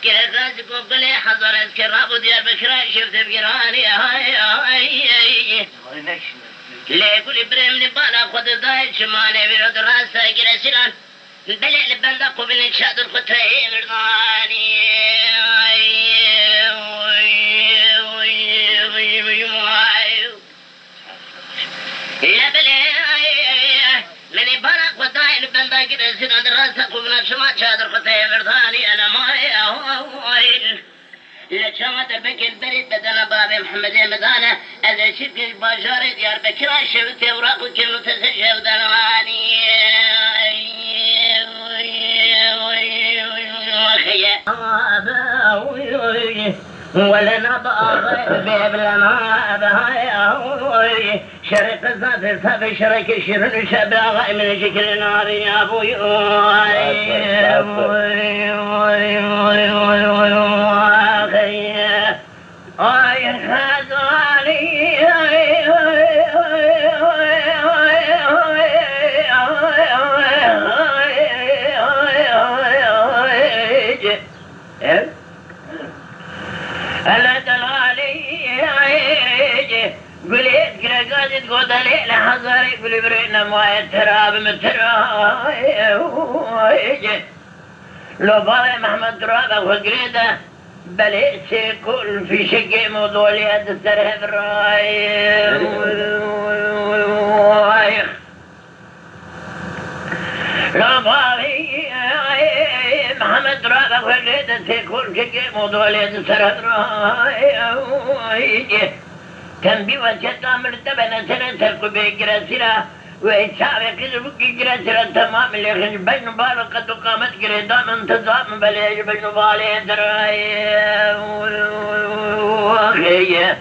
كذا قبل حضر اسكراب وديار بكرة شفت بقراني هاي ليقول إبراهيم نبالا خد داي شمالي بيرد راسا كلا سيران بلع لبندا قبل نشاد القطرين رضاني لا بلع من بارك وداي لبندا كلا سيران راسا قبل نشاد القطرين رضاني أنا ماي لشمت بك البريد بدنا باب محمد مدانة هذا شبك الباجار ديار بكرة شفت اوراق وكنو تسجل دنواني ولا نبغى بيبلنا بهاي شرق الزاد سب شرق شرن شبع من شكل نار يا ابوي اي خزاني ألا دلالي قلت قرقات قدلي لحظري قلي برينا ما يتراب متراي لو باي محمد رابع وقريده بليس كل في شق موضوع ليد السرهب رايح لا باي محمد رابع وقريده كل شق موضوع ليد السرهب رايح كان بوجهة مرتبة سنة سرق بيقرأ وإتسابق قرأ تمام اللي يخرج بين بالك قد قامت قريدا من تزام بليج بين بالي دراي وخيه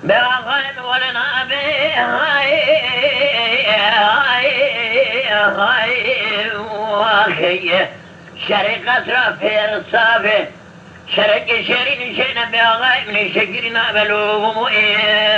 بغاين ولنا هاي وخيه شريك أسرى في الصافي شرك شرين شينا بغاين من شكرنا بلوغ مؤيه